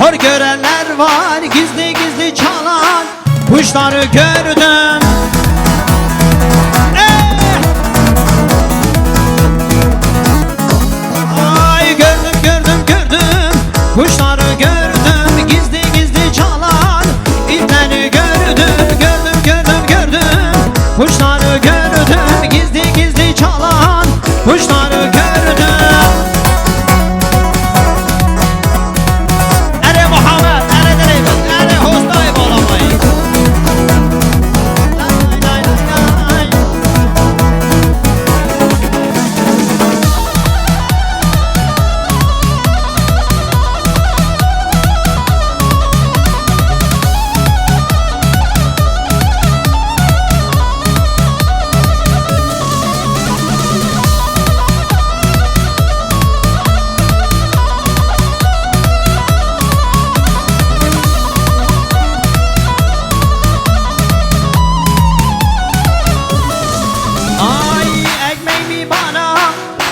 Hor görenler var gizli gizli çalan kuşları gördüm. Ay gördüm gördüm gördüm kuşları gördüm gizli gizli çalan ipleri gördüm. Gördüm gördüm gördüm kuşları gördüm gizli gizli çalan kuşları gördüm.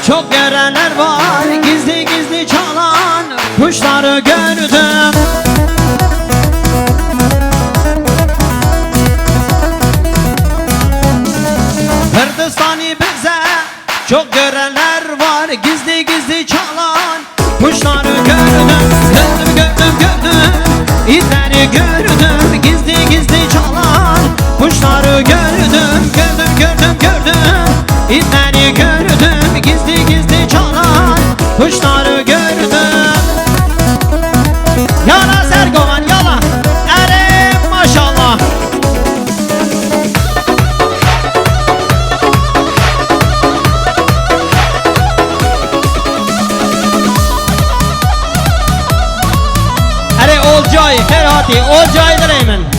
Çok görenler var gizli gizli çalan kuşları gördüm. Kırdıstan'ı bize çok görenler var gizli gizli çalan kuşları gördüm. Gördüm gördüm gördüm izleri gördüm gizli gizli çalan kuşları gördüm. Gördüm gördüm gördüm izleri gördüm gizli gizli çalan kuşları gördüm. Yala Sergovan yala erim maşallah. Ere Olcay Ferhati Olcay'dır emin.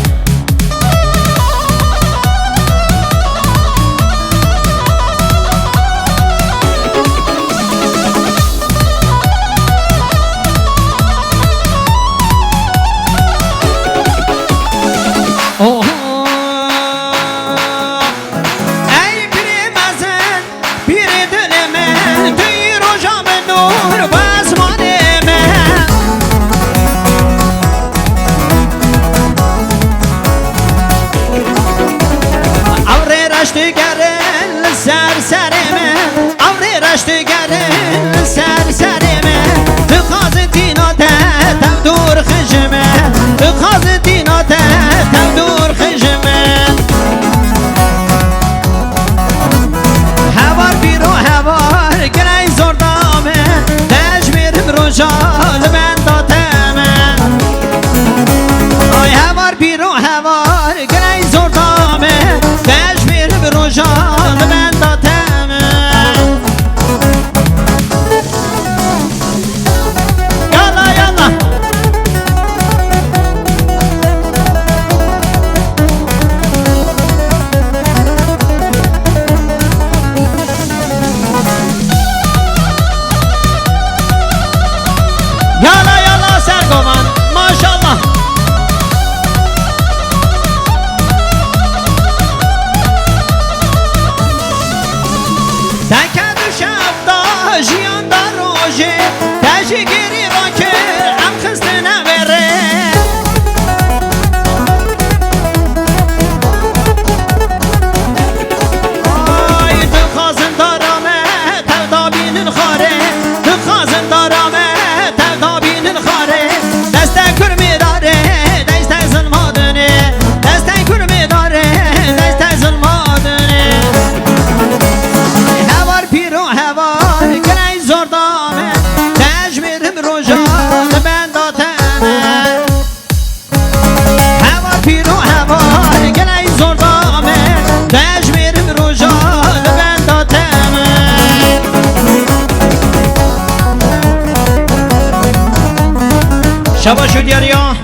شبا شد یاریا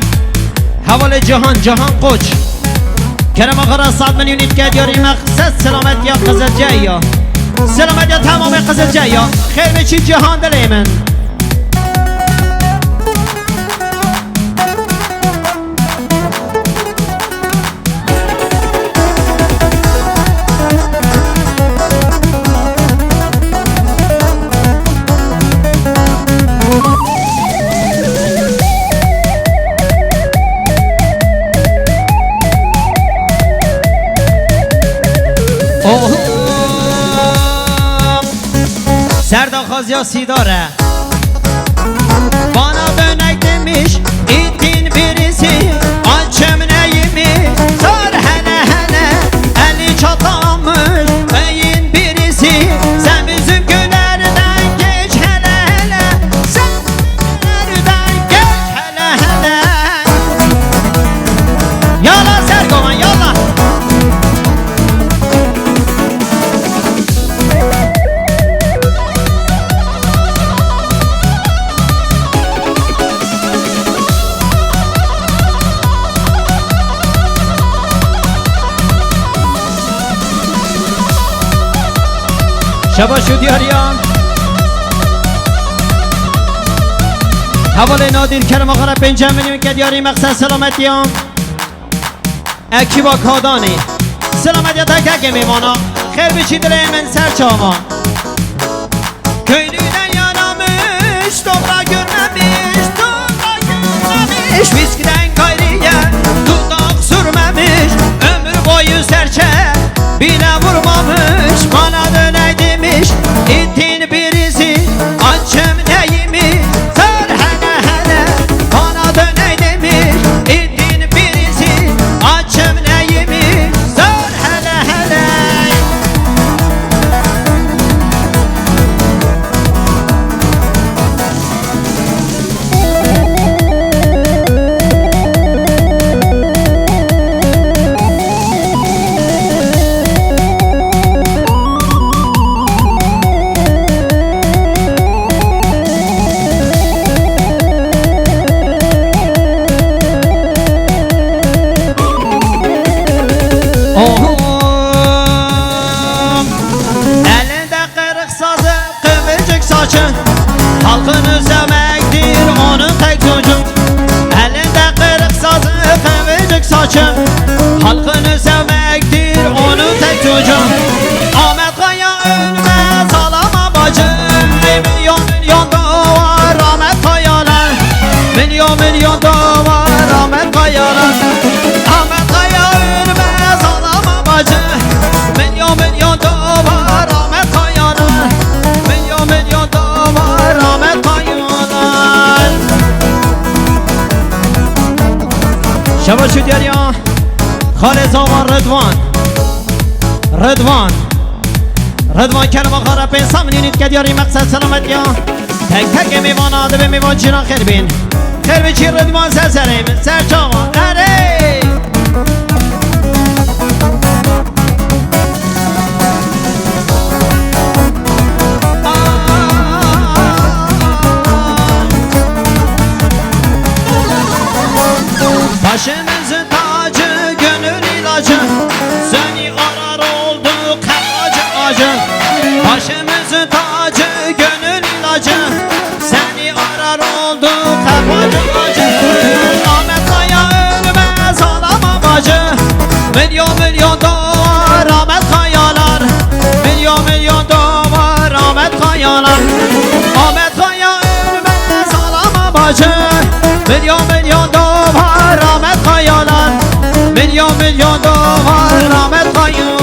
حوال جهان قوچ کرم آقا را 100 میلیون ایت یاری مقصد سلامت یا قزل جایا سلامت یا تمام قزل جایا خیر به چی جهان دلی من سرداخاز یا سیداره bana dönek demiş ittin birisi açım neyimi sor hele hele eli çatlamış beyin birisi sen bizim günlerden geç hele hele sen günlerden geç hele hele yala Sergovan yala شبا شو دیاریان حواله نادر کرم آقا 5 میلیون که دیاری مقصد سلامتیان اکی با کادانی سلامتی تکه میمانا خیر بچی دل من سر چاما köylüden yanamış toprağı görmemiş toprağı görmemiş viskiden gayriye dudak sürmemiş ömür boyu serçe bile vurmamış bana dönek demiş ittin birisi açım neyimi sor hele hele bana dönek demiş ittin birisi açım neyimi sor hele hele halkın özlemektir onun tek çocuğu elinde kırık sazı kıvırcık saçı halkın özlemektir onun tek çocuğu Ahmet Kaya ölmez ağlama bacım milyon milyon dolar Ahmet Kayalar milyon milyon dolar Ahmet Kayalar Ahmet Kaya ölmez ağlama bacım milyon milyon dolar Ahmet Kayalar milyon milyon dolar Ahmet Kayalar شبا شو دیاریان خالد زامان رضوان کرم آخر 5 میلیونیت که دیاری مقصد سلامت یا تک تک میوان آده به میوان جیران خیر بین خیر بچی رضوان سر سریم سر چامان اره başımızın tacı gönül ilacı seni arar olduk hep acı başımızın tacı gönül ilacı seni arar olduk hep acı Ahmet Kaya ölmez ağlama bacı milyon milyon dolar Ahmet Kayalar milyon milyon dolar Ahmet Kayalar Ahmet Kaya ölmez ağlama bacı milyon milyon dolar Ahmet Kayalar milyon milyon dolar Ahmet Kayalar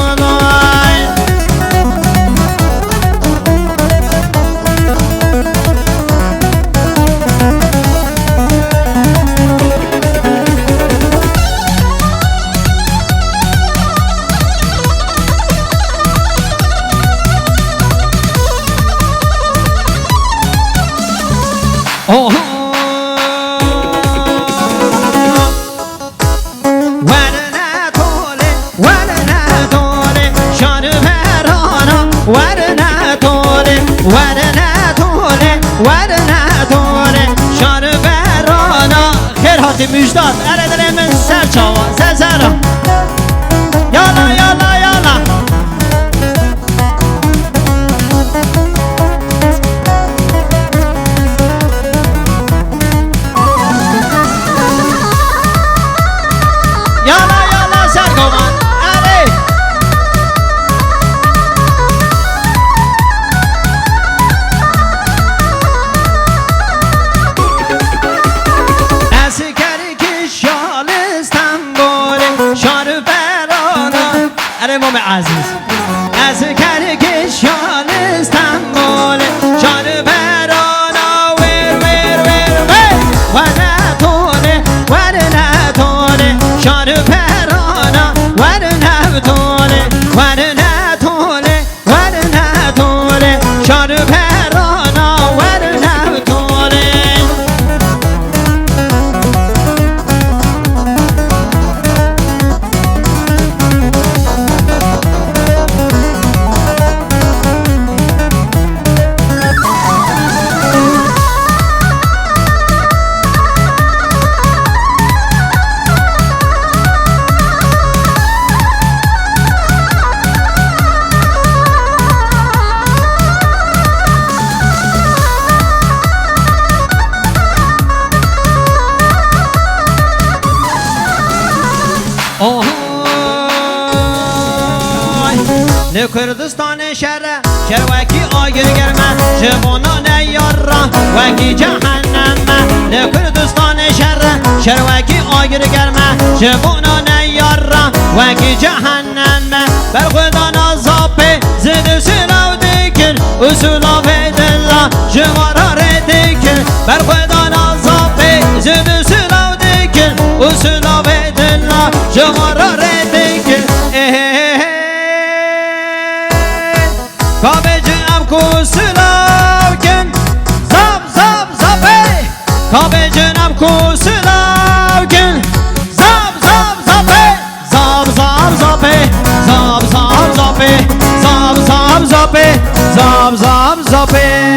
oh müjdat eredelemin ser çava sezera yala yala yala yala yala Sergovan ere امام عزیز از کرگش یال استنبول Le Kurdistan şerre şerveki agir germe Jibona ne yarra veki cehenneme Le Kurdistan şerre şerveki agir germe Jibona ne yarra veki cehenneme Berkudan azapı zidi silav dikir Usula vedilla jivara redikir Berkudan azapı zidi silav dikir Usula vedilla jivara redikir Kabeci amku silavkin Zap zap zape Kabeci amku silavkin Zap zap zape Zap zap zape Zap zap zape Zap zap zape Zap zap zape